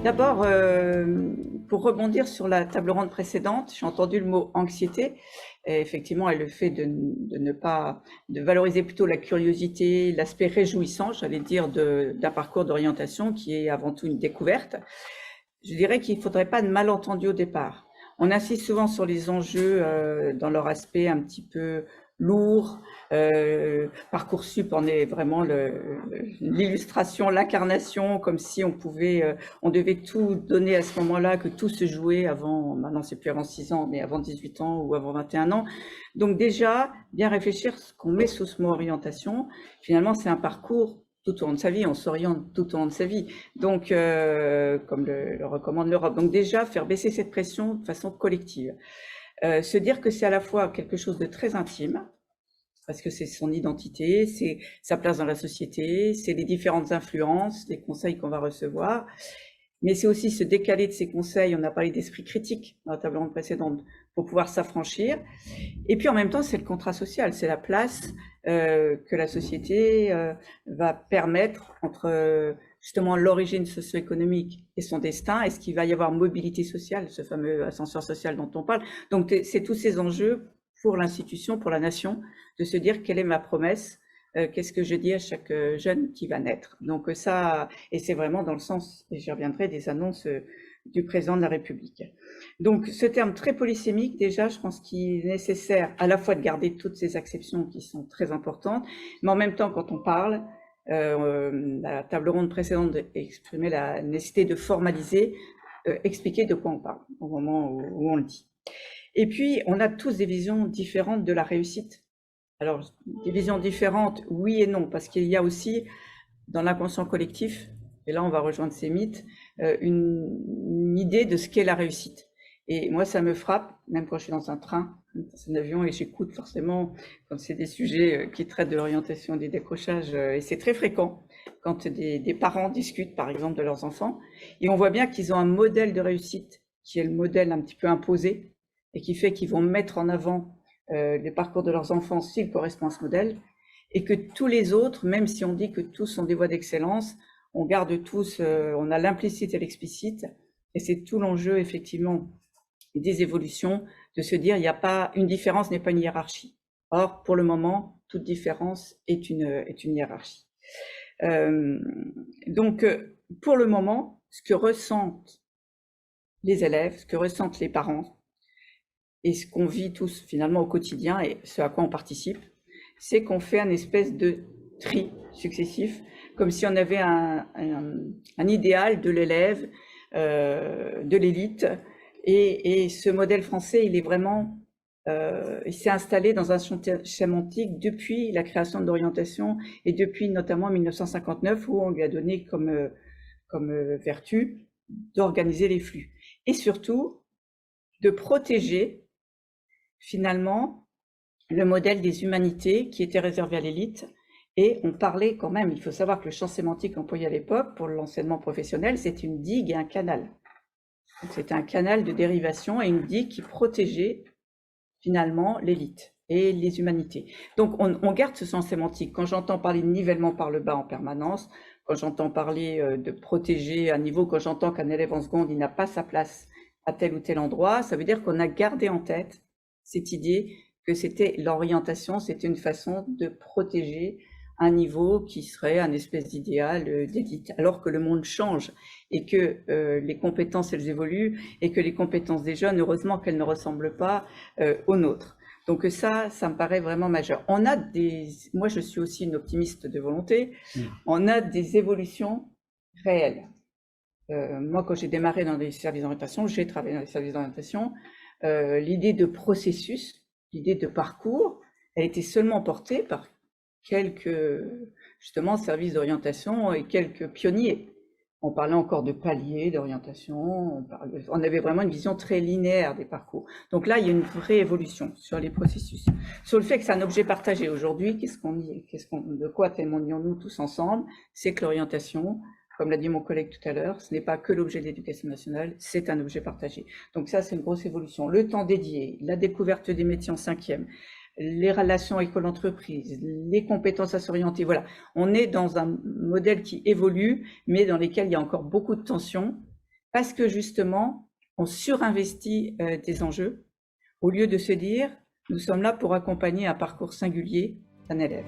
D'abord, pour rebondir sur la table ronde précédente, j'ai entendu le mot anxiété. Et effectivement, et le fait de valoriser plutôt la curiosité, l'aspect réjouissant, j'allais dire, d'un parcours d'orientation qui est avant tout une découverte. Je dirais qu'il ne faudrait pas de malentendu au départ. On insiste souvent sur les enjeux dans leur aspect un petit peu lourd. Parcoursup en est vraiment l'illustration, l'incarnation, comme si on devait tout donner à ce moment-là, que tout se jouait avant, maintenant c'est plus avant 6 ans, mais avant 18 ans ou avant 21 ans. Donc déjà, bien réfléchir ce qu'on met sous ce mot orientation. Finalement, c'est un parcours tout au long de sa vie, on s'oriente tout au long de sa vie. Donc, comme le recommande l'Europe. Donc déjà, faire baisser cette pression de façon collective. Se dire que c'est à la fois quelque chose de très intime, parce que c'est son identité, c'est sa place dans la société, c'est les différentes influences, les conseils qu'on va recevoir, mais c'est aussi se décaler de ces conseils. On a parlé d'esprit critique dans la table ronde précédente, pour pouvoir s'affranchir. Et puis en même temps, c'est le contrat social, c'est la place que la société va permettre entre justement l'origine socio-économique et son destin. Est-ce qu'il va y avoir mobilité sociale, ce fameux ascenseur social dont on parle? Donc c'est tous ces enjeux pour l'institution, pour la nation, de se dire quelle est ma promesse, qu'est-ce que je dis à chaque jeune qui va naître. Donc ça, et c'est vraiment dans le sens, et j'y reviendrai, des annonces du président de la République. Donc ce terme très polysémique, déjà, je pense qu'il est nécessaire à la fois de garder toutes ces acceptions qui sont très importantes, mais en même temps, quand on parle, la table ronde précédente exprimait la nécessité de formaliser, expliquer de quoi on parle au moment où on le dit. Et puis, on a tous des visions différentes de la réussite. Alors, des visions différentes, oui et non, parce qu'il y a aussi, dans l'inconscient collectif, et là on va rejoindre ces mythes, une idée de ce qu'est la réussite. Et moi, ça me frappe, même quand je suis dans un train, dans un avion, et j'écoute forcément, quand c'est des sujets qui traitent de l'orientation des décrochages, et c'est très fréquent, quand des parents discutent, par exemple, de leurs enfants, et on voit bien qu'ils ont un modèle de réussite, qui est le modèle un petit peu imposé, et qui fait qu'ils vont mettre en avant les parcours de leurs enfants s'ils correspondent à ce modèle, et que tous les autres, même si on dit que tous sont des voies d'excellence, on garde tous, on a l'implicite et l'explicite, et c'est tout l'enjeu effectivement des évolutions, de se dire il n'y a pas une différence, n'est pas une hiérarchie. Or, pour le moment, toute différence est une hiérarchie. Donc, pour le moment, ce que ressentent les élèves, ce que ressentent les parents, et ce qu'on vit tous finalement au quotidien, et ce à quoi on participe, c'est qu'on fait un espèce de tri successif, comme si on avait un idéal de l'élève, de l'élite, et ce modèle français, il est vraiment, il s'est installé dans un schéma antique depuis la création de l'orientation, et depuis notamment 1959, où on lui a donné comme vertu d'organiser les flux, et surtout de protéger finalement le modèle des humanités qui était réservé à l'élite. Et on parlait quand même, il faut savoir que le champ sémantique employé à l'époque pour l'enseignement professionnel, c'était une digue et un canal. C'était un canal de dérivation et une digue qui protégeait finalement l'élite et les humanités. Donc on garde ce sens sémantique. Quand j'entends parler de nivellement par le bas en permanence, quand j'entends parler de protéger à niveau, quand j'entends qu'un élève en seconde, il n'a pas sa place à tel ou tel endroit, ça veut dire qu'on a gardé en tête cette idée que c'était l'orientation, c'était une façon de protéger un niveau qui serait un espèce d'idéal d'élite, alors que le monde change et que les compétences, elles évoluent, et que les compétences des jeunes, heureusement qu'elles ne ressemblent pas aux nôtres. Donc ça me paraît vraiment majeur. Moi je suis aussi une optimiste de volonté, on a des évolutions réelles. Moi, quand j'ai démarré dans les services d'orientation, j'ai travaillé dans les services d'orientation, l'idée de processus, l'idée de parcours, elle était seulement portée par quelques, justement, services d'orientation et quelques pionniers. On parlait encore de paliers d'orientation, on avait vraiment une vision très linéaire des parcours. Donc là, il y a une vraie évolution sur les processus. Sur le fait que c'est un objet partagé aujourd'hui, de quoi témoignons-nous tous ensemble? C'est que l'orientation, comme l'a dit mon collègue tout à l'heure, ce n'est pas que l'objet de l'éducation nationale, c'est un objet partagé. Donc ça, c'est une grosse évolution. Le temps dédié, la découverte des métiers en 5e, les relations école-entreprise, les compétences à s'orienter, voilà. On est dans un modèle qui évolue, mais dans lesquels il y a encore beaucoup de tensions, parce que justement, on surinvestit des enjeux, au lieu de se dire, nous sommes là pour accompagner un parcours singulier d'un élève.